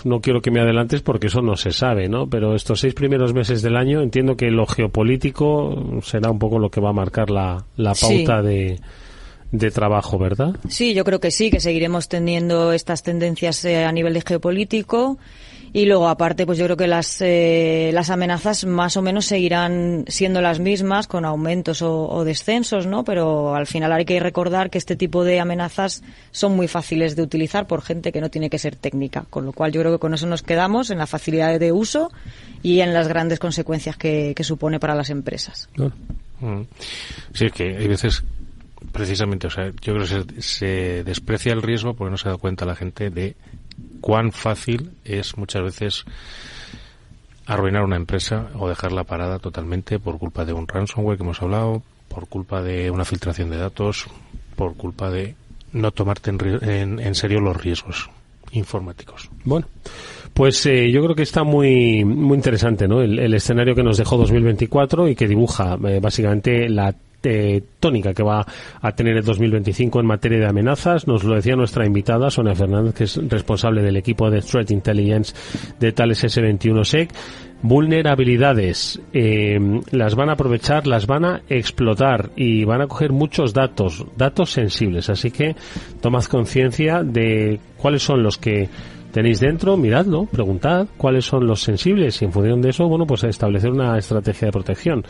no quiero que me adelantes porque eso no se sabe, ¿no? Pero estos 6 primeros meses del año, entiendo que lo geopolítico será un poco lo que va a marcar la pauta de trabajo, ¿verdad? Sí, yo creo que sí, que seguiremos teniendo estas tendencias a nivel de geopolítico, y luego aparte pues yo creo que las amenazas más o menos seguirán siendo las mismas, con aumentos o descensos, ¿no? Pero al final hay que recordar que este tipo de amenazas son muy fáciles de utilizar por gente que no tiene que ser técnica, con lo cual yo creo que con eso nos quedamos, en la facilidad de uso y en las grandes consecuencias que supone para las empresas. Sí, es que hay veces, precisamente, o sea, yo creo que se desprecia el riesgo porque no se da cuenta la gente de cuán fácil es muchas veces arruinar una empresa o dejarla parada totalmente por culpa de un ransomware que hemos hablado, por culpa de una filtración de datos, por culpa de no tomarte en serio los riesgos informáticos. Bueno, pues yo creo que está muy muy interesante, ¿no?, el escenario que nos dejó 2024 y que dibuja básicamente la tónica que va a tener el 2025 en materia de amenazas. Nos lo decía nuestra invitada, Sonia Fernández, que es responsable del equipo de Threat Intelligence de Thales S21SEC. Vulnerabilidades, las van a aprovechar, las van a explotar y van a coger muchos datos sensibles. Así que tomad conciencia de cuáles son los que tenéis dentro, miradlo, preguntad cuáles son los sensibles y en función de eso, pues establecer una estrategia de protección.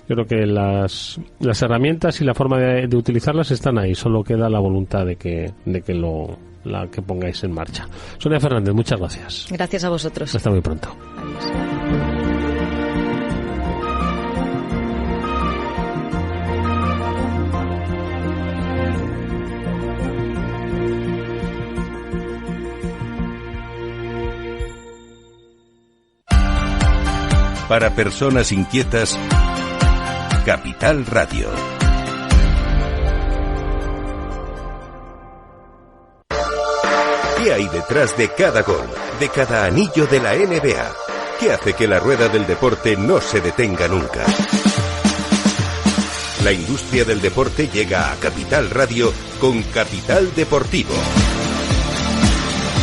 Yo creo que las herramientas y la forma de utilizarlas están ahí, solo queda la voluntad de que pongáis en marcha. Sonia Fernández, muchas gracias. Gracias a vosotros. Hasta muy pronto. Adiós. Para personas inquietas, Capital Radio. ¿Qué hay detrás de cada gol, de cada anillo de la NBA? ¿Qué hace que la rueda del deporte no se detenga nunca? La industria del deporte llega a Capital Radio con Capital Deportivo.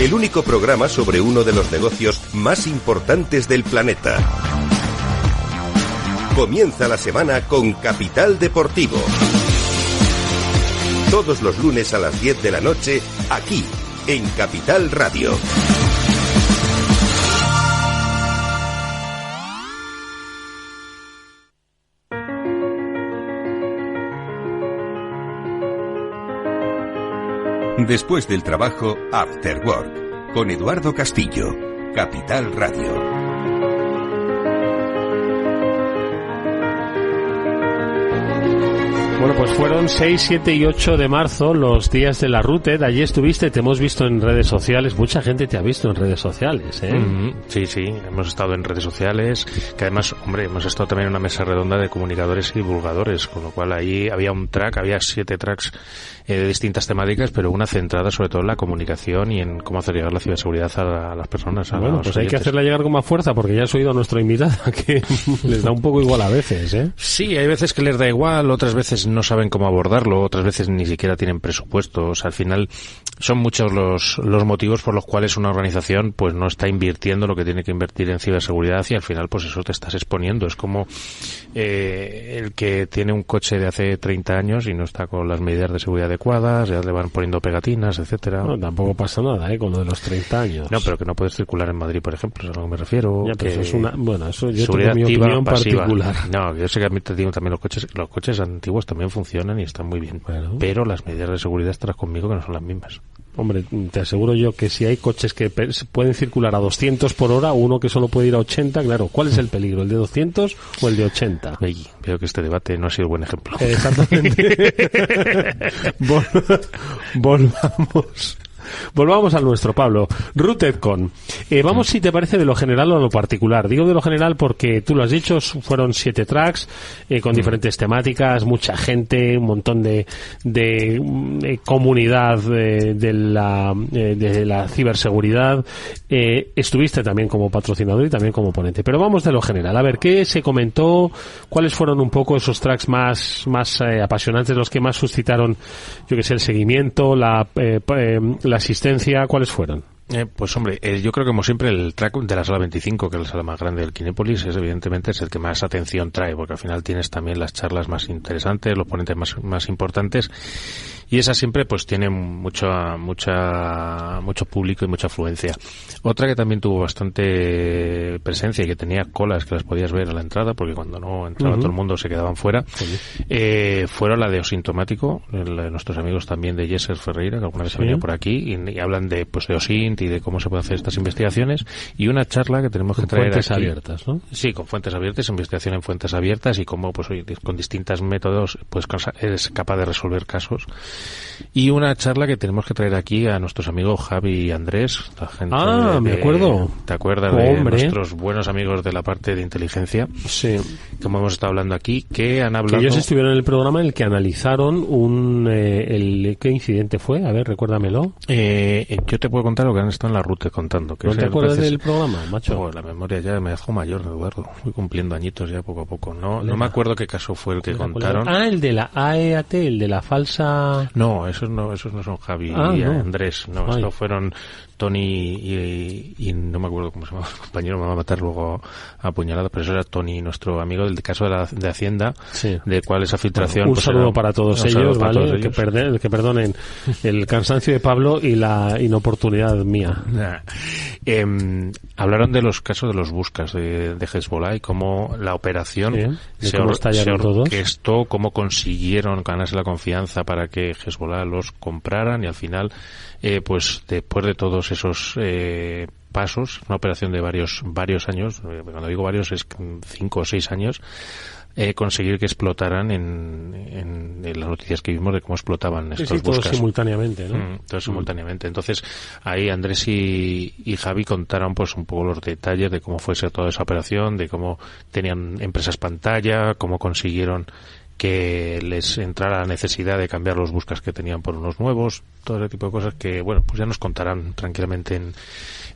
El único programa sobre uno de los negocios más importantes del planeta. Comienza la semana con Capital Deportivo. Todos los lunes a las 10 de la noche, aquí, en Capital Radio. Después del trabajo, After Work, con Eduardo Castillo, Capital Radio. Bueno, pues fueron 6, 7 y 8 de marzo los días de la RUTED. Allí estuviste, te hemos visto en redes sociales. Mucha gente te ha visto en redes sociales, ¿eh? Sí, hemos estado en redes sociales, que además, hemos estado también en una mesa redonda de comunicadores y divulgadores, con lo cual ahí había 7 tracks de distintas temáticas, pero una centrada sobre todo en la comunicación y en cómo hacer llegar la ciberseguridad a las personas. Bueno, pues hay que hacerla llegar con más fuerza, porque ya has oído a nuestra invitada que les da un poco igual a veces, ¿eh? Sí, hay veces que les da igual, otras veces no saben cómo abordarlo, otras veces ni siquiera tienen presupuestos. Al final son muchos los motivos por los cuales una organización pues no está invirtiendo lo que tiene que invertir en ciberseguridad y al final pues eso te estás exponiendo. Es como el que tiene un coche de hace 30 años y no está con las medidas de seguridad adecuadas, ya le van poniendo pegatinas, etcétera. No, tampoco pasa nada, con lo de los 30 años. No, pero que no puedes circular en Madrid, por ejemplo, es a lo que me refiero. Ya, pero que eso es eso yo tengo mi opinión particular. No, yo sé que a mí te digo también los coches antiguos también funcionan y están muy bien, bueno, pero las medidas de seguridad estarás conmigo que no son las mismas. Hombre, te aseguro yo que si hay coches que pueden circular a 200 por hora, uno que solo puede ir a 80, claro, ¿cuál es el peligro? ¿El de 200 o el de 80? Ay, veo que este debate no ha sido buen ejemplo. Exactamente. Volvamos al nuestro, Pablo. RUTEDCON. Vamos, si te parece, de lo general o lo particular. Digo de lo general porque tú lo has dicho, fueron 7 tracks con diferentes temáticas, mucha gente, un montón de comunidad de la ciberseguridad. Estuviste también como patrocinador y también como ponente. Pero vamos de lo general. A ver, ¿qué se comentó? ¿Cuáles fueron un poco esos tracks más apasionantes, los que más suscitaron, yo que sé, el seguimiento, la asistencia? ¿Cuáles fueron? Pues hombre, yo creo que como siempre el track de la sala 25, que es la sala más grande del Kinépolis, evidentemente es el que más atención trae, porque al final tienes también las charlas más interesantes, los ponentes más importantes, y esa siempre pues tiene mucho público y mucha afluencia. Otra que también tuvo bastante presencia y que tenía colas que las podías ver a la entrada, porque cuando no entraba todo el mundo se quedaban fuera, fueron la de Osintomático, nuestros amigos también de Yeser Ferreira, que alguna vez se venía por aquí, y hablan de Osint y de cómo se pueden hacer estas investigaciones, y una charla que tenemos que traer fuentes aquí. Abiertas, ¿no? Sí, con fuentes abiertas, investigación en fuentes abiertas, y cómo con distintos métodos pues es capaz de resolver casos y una charla que tenemos que traer aquí a nuestros amigos Javi y Andrés, la gente me acuerdo. ¿Te acuerdas de nuestros buenos amigos de la parte de inteligencia? Sí. Como hemos estado hablando aquí, que han hablado... Que ellos estuvieron en el programa en el que analizaron ¿qué incidente fue? A ver, recuérdamelo. Yo te puedo contar lo que han estado en la ruta contando. Que ¿No te acuerdas del programa, macho? Oh, la memoria ya me hace mayor, Eduardo. Voy cumpliendo añitos ya poco a poco. No me acuerdo qué caso fue el que contaron. El de la AEAT, el de la falsa... No, esos no son Javi y Andrés. No, estos fueron Tony y no me acuerdo cómo se llama el compañero, me va a matar luego a puñalada, pero eso era Tony, nuestro amigo del caso de Hacienda, de cuál esa filtración... Un saludo para todos ellos, ¿vale? Que perdonen el cansancio de Pablo y la inoportunidad mía. Hablaron de los casos de los buscas de Hezbollah y cómo la operación se orquestó, cómo consiguieron ganarse la confianza para que Hezbollah los compraran y al final, pues después de todos esos pasos, una operación de varios años, cuando digo varios es 5 o 6 años, conseguir que explotaran en las noticias que vimos de cómo explotaban estos buscas. Todos simultáneamente, ¿no? Todos simultáneamente. Entonces, ahí Andrés y Javi contaron pues un poco los detalles de cómo fuese toda esa operación, de cómo tenían empresas pantalla, cómo consiguieron que les entrara la necesidad de cambiar los buscas que tenían por unos nuevos, todo ese tipo de cosas que, bueno, pues ya nos contarán tranquilamente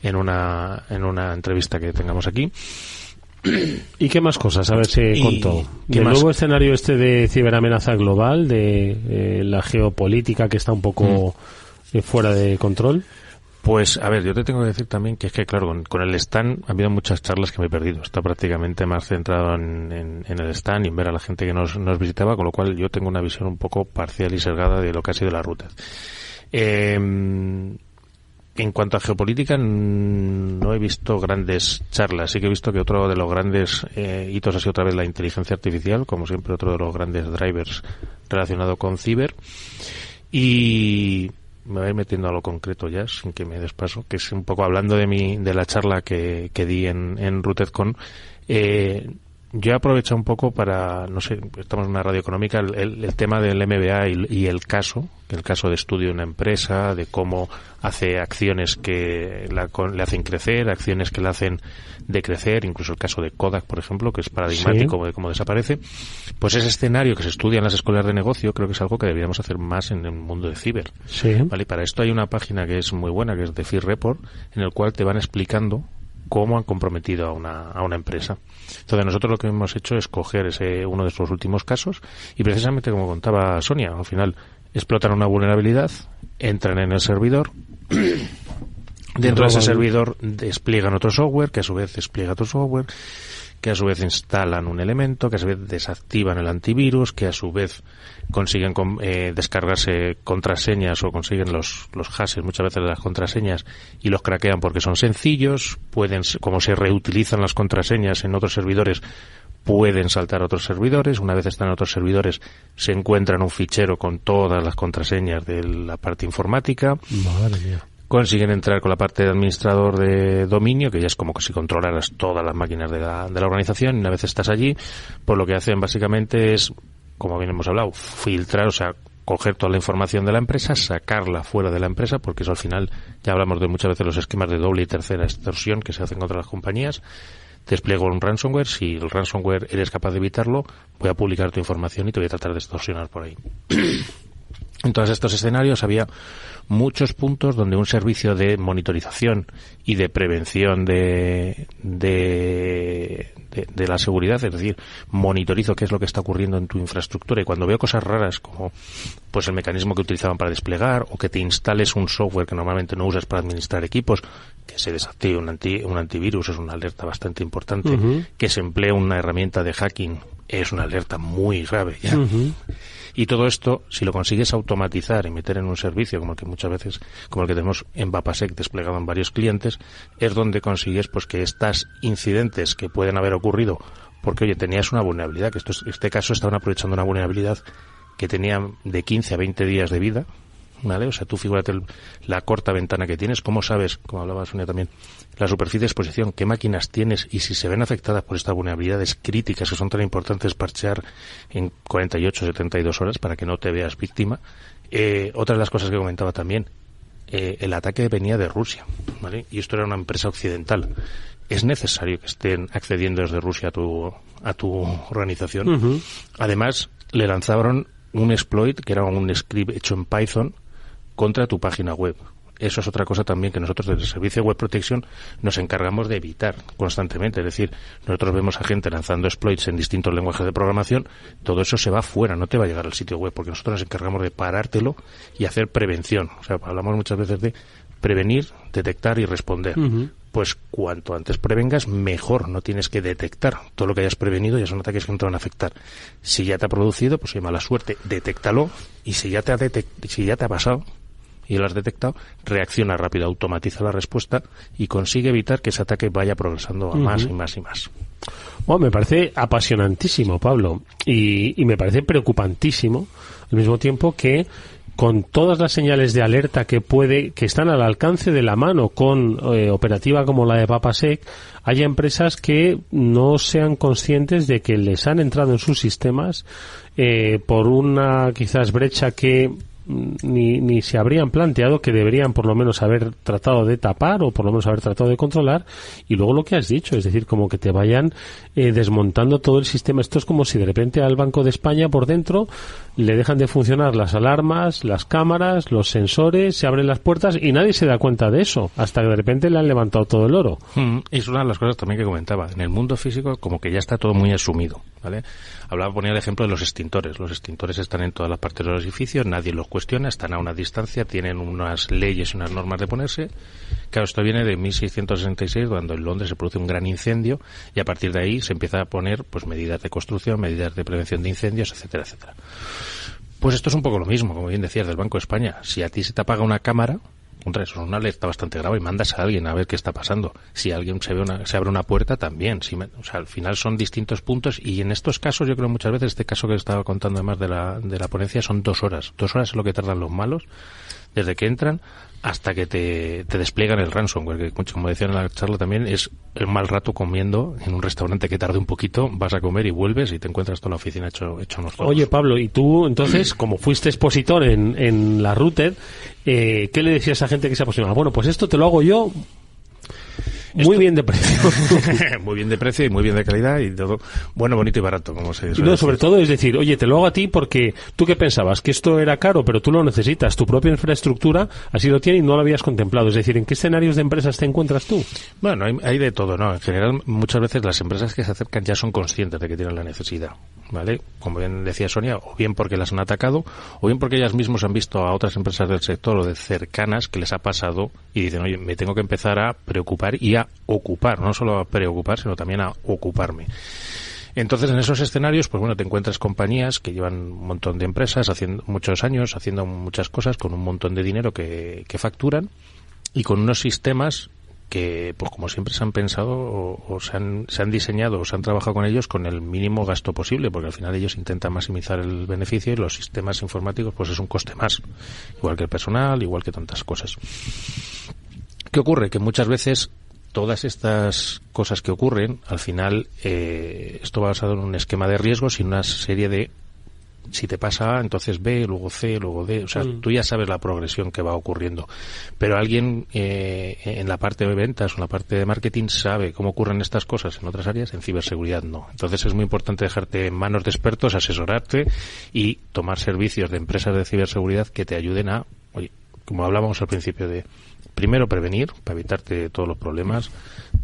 en una entrevista que tengamos aquí. ¿Y qué más cosas? A ver si contó. ¿El nuevo escenario de ciberamenaza global, de la geopolítica que está un poco fuera de control? Pues, a ver, yo te tengo que decir también que es que, claro, con el stand ha habido muchas charlas que me he perdido. Está prácticamente más centrado en el stand y en ver a la gente que nos visitaba, con lo cual yo tengo una visión un poco parcial y sesgada de lo que ha sido la ruta. En cuanto a geopolítica, no he visto grandes charlas. Sí que he visto que otro de los grandes hitos ha sido otra vez la inteligencia artificial, como siempre otro de los grandes drivers relacionado con ciber. Y me voy metiendo a lo concreto ya, sin que me despaso, que es un poco hablando de la charla que di en RootedCon. Yo he aprovechado un poco para, no sé, estamos en una radio económica, el tema del MBA y el caso de estudio de una empresa, de cómo hace acciones que le hacen crecer, acciones que le hacen decrecer, incluso el caso de Kodak, por ejemplo, que es paradigmático de cómo desaparece. Pues ese escenario que se estudia en las escuelas de negocio creo que es algo que deberíamos hacer más en el mundo de ciber. Sí. ¿Vale? Y para esto hay una página que es muy buena, que es The Fear Report, en el cual te van explicando cómo han comprometido a una empresa. Entonces nosotros lo que hemos hecho es coger uno de estos últimos casos y precisamente como contaba Sonia, al final explotan una vulnerabilidad, entran en el servidor, dentro de ese servidor despliegan otro software, que a su vez despliega otro software, que a su vez instalan un elemento, que a su vez desactivan el antivirus, que a su vez consiguen descargarse contraseñas o consiguen los hashes muchas veces de las contraseñas y los craquean porque son sencillos, como se reutilizan las contraseñas en otros servidores, pueden saltar a otros servidores. Una vez están en otros servidores, se encuentran un fichero con todas las contraseñas de la parte informática. Madre mía. Consiguen entrar con la parte de administrador de dominio, que ya es como que si controlaras todas las máquinas de la organización, y una vez estás allí, pues lo que hacen básicamente es, como bien hemos hablado, filtrar, o sea, coger toda la información de la empresa, sacarla fuera de la empresa, porque eso al final, ya hablamos de muchas veces los esquemas de doble y tercera extorsión que se hacen contra las compañías. Despliego un ransomware, si el ransomware eres capaz de evitarlo, voy a publicar tu información y te voy a tratar de extorsionar por ahí. En todos estos escenarios había muchos puntos donde un servicio de monitorización y de prevención de la seguridad, es decir, monitorizo qué es lo que está ocurriendo en tu infraestructura y cuando veo cosas raras como pues el mecanismo que utilizaban para desplegar o que te instales un software que normalmente no usas para administrar equipos, que se desactive un antivirus es una alerta bastante importante, que se emplee una herramienta de hacking es una alerta muy grave ya. Y todo esto, si lo consigues automatizar y meter en un servicio como el que muchas veces, como el que tenemos en Vapasec desplegado en varios clientes, es donde consigues pues que estos incidentes que pueden haber ocurrido, porque oye, tenías una vulnerabilidad, que este caso estaban aprovechando una vulnerabilidad que tenía de 15 a 20 días de vida, ¿vale? O sea, tú figúrate la corta ventana que tienes, cómo sabes, como hablaba Sonia también, la superficie de exposición, qué máquinas tienes y si se ven afectadas por estas vulnerabilidades críticas que son tan importantes parchear en 48 o 72 horas para que no te veas víctima, Otra de las cosas que comentaba también, el ataque venía de Rusia, ¿vale? Y esto era una empresa occidental. Es necesario que estén accediendo desde Rusia a tu organización. Uh-huh. Además, le lanzaron un exploit, que era un script hecho en Python, contra tu página web. Eso es otra cosa también que nosotros desde el Servicio de Web Protection nos encargamos de evitar constantemente. Es decir, nosotros vemos a gente lanzando exploits en distintos lenguajes de programación, todo eso se va fuera, no te va a llegar al sitio web, porque nosotros nos encargamos de parártelo y hacer prevención. O sea, hablamos muchas veces de prevenir, detectar y responder. Uh-huh. Pues cuanto antes prevengas, mejor. No tienes que detectar. Todo lo que hayas prevenido ya son ataques que no te van a afectar. Si ya te ha producido, pues hay mala suerte, detéctalo, y si ya te ha pasado y lo has detectado, reacciona rápido, automatiza la respuesta y consigue evitar que ese ataque vaya progresando a más y más y más. Bueno, me parece apasionantísimo, Pablo, y me parece preocupantísimo al mismo tiempo que con todas las señales de alerta que están al alcance de la mano con operativa como la de Papasec, haya empresas que no sean conscientes de que les han entrado en sus sistemas por una quizás brecha que ni se habrían planteado, que deberían por lo menos haber tratado de tapar o por lo menos haber tratado de controlar. Y luego lo que has dicho, es decir, como que te vayan desmontando todo el sistema. Esto es como si de repente al Banco de España por dentro le dejan de funcionar las alarmas, las cámaras, los sensores, se abren las puertas y nadie se da cuenta de eso, hasta que de repente le han levantado todo el oro. Es una de las cosas también que comentaba. En el mundo físico como que ya está todo muy asumido, ¿vale? Ponía el ejemplo de los extintores. Los extintores están en todas las partes de los edificios, nadie los cuestiona, están a una distancia, tienen unas leyes y unas normas de ponerse. Claro, esto viene de 1666, cuando en Londres se produce un gran incendio, y a partir de ahí se empieza a poner pues medidas de construcción, medidas de prevención de incendios, etcétera, etcétera. Pues esto es un poco lo mismo, como bien decías, del Banco de España. Si a ti se te apaga una cámara, contra eso es una alerta bastante grave y mandas a alguien a ver qué está pasando. Si alguien se abre una puerta, también. O sea, al final son distintos puntos, y en estos casos, yo creo muchas veces, este caso que estaba contando además de la ponencia, son 2 horas. 2 horas es lo que tardan los malos, desde que entran hasta que te despliegan el ransomware, que como decían en la charla también, es el mal rato comiendo en un restaurante que tarde un poquito, vas a comer y vuelves y te encuentras toda la oficina hecho unos juegos. Oye, Pablo, y tú entonces, como fuiste expositor en la Routed, ¿qué le decías a gente que se apasionaba? Bueno, pues esto te lo hago yo muy bien de precio. Muy bien de precio y muy bien de calidad y todo bueno, bonito y barato, como se dice. No, sobre todo es decir, oye, te lo hago a ti porque tú qué pensabas, que esto era caro, pero tú lo necesitas, tu propia infraestructura así lo tiene y no lo habías contemplado. Es decir, ¿en qué escenarios de empresas te encuentras tú? Bueno, hay de todo, ¿no? En general, muchas veces las empresas que se acercan ya son conscientes de que tienen la necesidad, ¿vale? Como bien decía Sonia, o bien porque las han atacado, o bien porque ellas mismas han visto a otras empresas del sector o de cercanas que les ha pasado y dicen, oye, me tengo que empezar a preocupar y a ocupar, no solo a preocupar, sino también a ocuparme. Entonces, en esos escenarios, pues bueno, te encuentras compañías que llevan un montón de empresas, haciendo muchos años, haciendo muchas cosas, con un montón de dinero que facturan, y con unos sistemas que, pues como siempre se han pensado o se han diseñado o se han trabajado con ellos con el mínimo gasto posible, porque al final ellos intentan maximizar el beneficio, y los sistemas informáticos pues es un coste más, igual que el personal, igual que tantas cosas. ¿Qué ocurre? Que muchas veces todas estas cosas que ocurren, al final, esto va basado en un esquema de riesgos y una serie de, si te pasa A, entonces B, luego C, luego D. O sea, tú ya sabes la progresión que va ocurriendo. Pero alguien en la parte de ventas o en la parte de marketing sabe cómo ocurren estas cosas en otras áreas, en ciberseguridad no. Entonces es muy importante dejarte en manos de expertos, asesorarte y tomar servicios de empresas de ciberseguridad que te ayuden a, oye, como hablábamos al principio, de primero prevenir, para evitarte todos los problemas,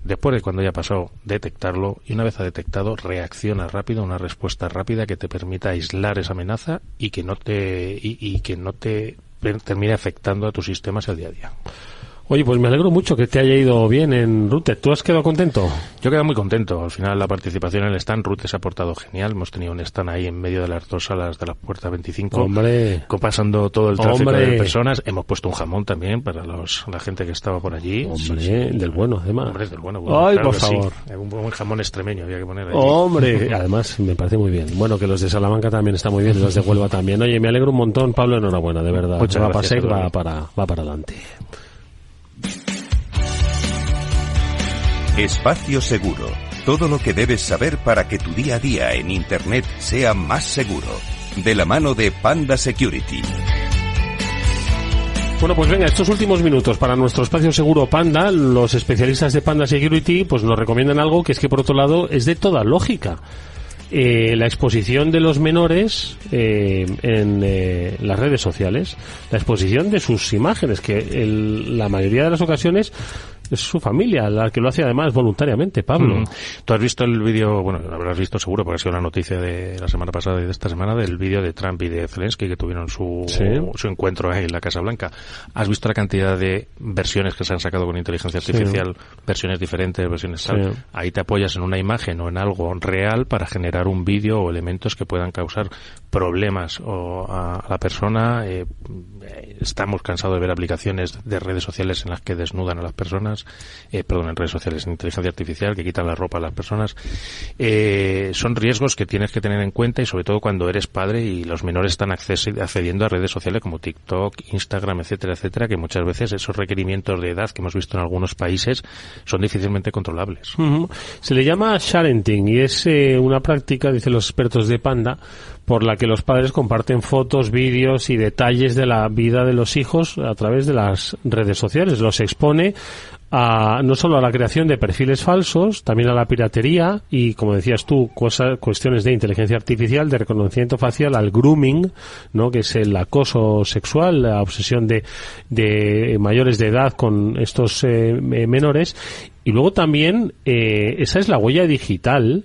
después de cuando haya pasado, detectarlo, y una vez ha detectado, reacciona rápido, una respuesta rápida que te permita aislar esa amenaza y que no te termine afectando a tus sistemas el día a día. Oye, pues me alegro mucho que te haya ido bien en Routed. ¿Tú has quedado contento? Yo he quedado muy contento. Al final la participación en el stand, Routed se ha portado genial. Hemos tenido un stand ahí en medio de las 2 salas de la puerta 25. ¡Hombre! Pasando todo el tráfico de personas. Hemos puesto un jamón también para la gente que estaba por allí. ¡Hombre! Sí. Del bueno, además. ¡Hombre, del bueno! ¡Ay, claro, por favor! Sí. Un buen jamón extremeño había que poner ahí. ¡Hombre! Además, me parece muy bien. Bueno, que los de Salamanca también están muy bien, los de Huelva también. Oye, me alegro un montón, Pablo, enhorabuena, de verdad. Muchas gracias. Va para adelante. Espacio Seguro. Todo lo que debes saber para que tu día a día en Internet sea más seguro. De la mano de Panda Security. Bueno, pues venga, estos últimos minutos para nuestro espacio seguro Panda, los especialistas de Panda Security pues nos recomiendan algo que es que por otro lado es de toda lógica. La exposición de los menores en las redes sociales, la exposición de sus imágenes, que la mayoría de las ocasiones es su familia la que lo hace además voluntariamente, Pablo. Tú has visto el vídeo, bueno, lo habrás visto seguro porque ha sido la noticia de la semana pasada y de esta semana, del vídeo de Trump y de Zelensky que tuvieron su encuentro en la Casa Blanca. ¿Has visto la cantidad de versiones que se han sacado con inteligencia artificial? Versiones diferentes, versiones tal. Ahí te apoyas en una imagen o en algo real para generar un vídeo o elementos que puedan causar problemas a la persona. Estamos cansados de ver aplicaciones de redes sociales en las que desnudan a las personas, en redes sociales, en inteligencia artificial, que quitan la ropa a las personas. Son riesgos que tienes que tener en cuenta, y sobre todo cuando eres padre y los menores están accediendo a redes sociales como TikTok, Instagram, etcétera, etcétera, que muchas veces esos requerimientos de edad que hemos visto en algunos países son difícilmente controlables. Se le llama sharenting y es una práctica, dicen los expertos de Panda, por la que los padres comparten fotos, vídeos y detalles de la vida de los hijos a través de las redes sociales. Los expone no solo a la creación de perfiles falsos, también a la piratería y, como decías tú, cuestiones de inteligencia artificial, de reconocimiento facial, al grooming, ¿no?, que es el acoso sexual, la obsesión de mayores de edad con estos menores. Y luego también esa es la huella digital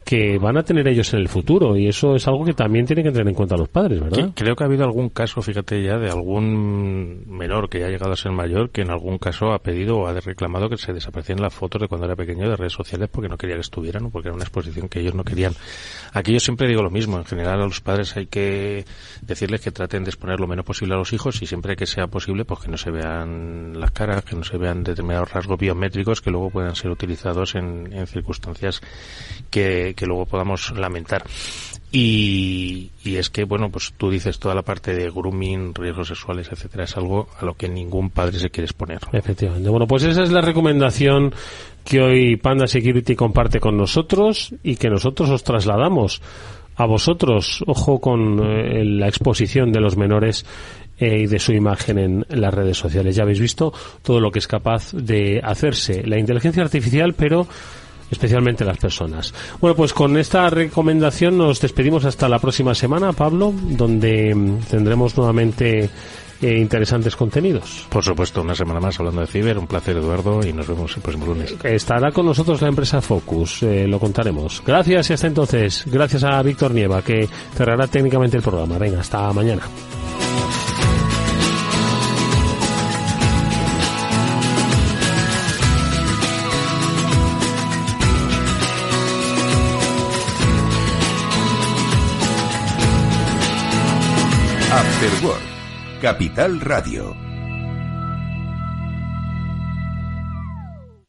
que van a tener ellos en el futuro, y eso es algo que también tienen que tener en cuenta los padres, ¿verdad? Creo que ha habido algún caso, fíjate ya, de algún menor que ya ha llegado a ser mayor, que en algún caso ha pedido o ha reclamado que se desaparecieran las fotos de cuando era pequeño de redes sociales porque no quería que estuvieran, o porque era una exposición que ellos no querían. Aquí yo siempre digo lo mismo, en general a los padres hay que decirles que traten de exponer lo menos posible a los hijos, y siempre que sea posible pues que no se vean las caras, que no se vean determinados rasgos biométricos que luego puedan ser utilizados en circunstancias que luego podamos lamentar. Y es que, bueno, pues tú dices toda la parte de grooming, riesgos sexuales, etcétera, es algo a lo que ningún padre se quiere exponer. Efectivamente. Bueno, pues esa es la recomendación que hoy Panda Security comparte con nosotros y que nosotros os trasladamos a vosotros. Ojo con la exposición de los menores y de su imagen en las redes sociales. Ya habéis visto todo lo que es capaz de hacerse la inteligencia artificial, pero especialmente las personas. Bueno, pues con esta recomendación nos despedimos hasta la próxima semana, Pablo, donde tendremos nuevamente interesantes contenidos. Por supuesto, una semana más hablando de ciber. Un placer, Eduardo, y nos vemos el próximo lunes. Estará con nosotros la empresa Focus, lo contaremos. Gracias y hasta entonces. Gracias a Víctor Nieva, que cerrará técnicamente el programa. Venga, hasta mañana. After Work, Capital Radio.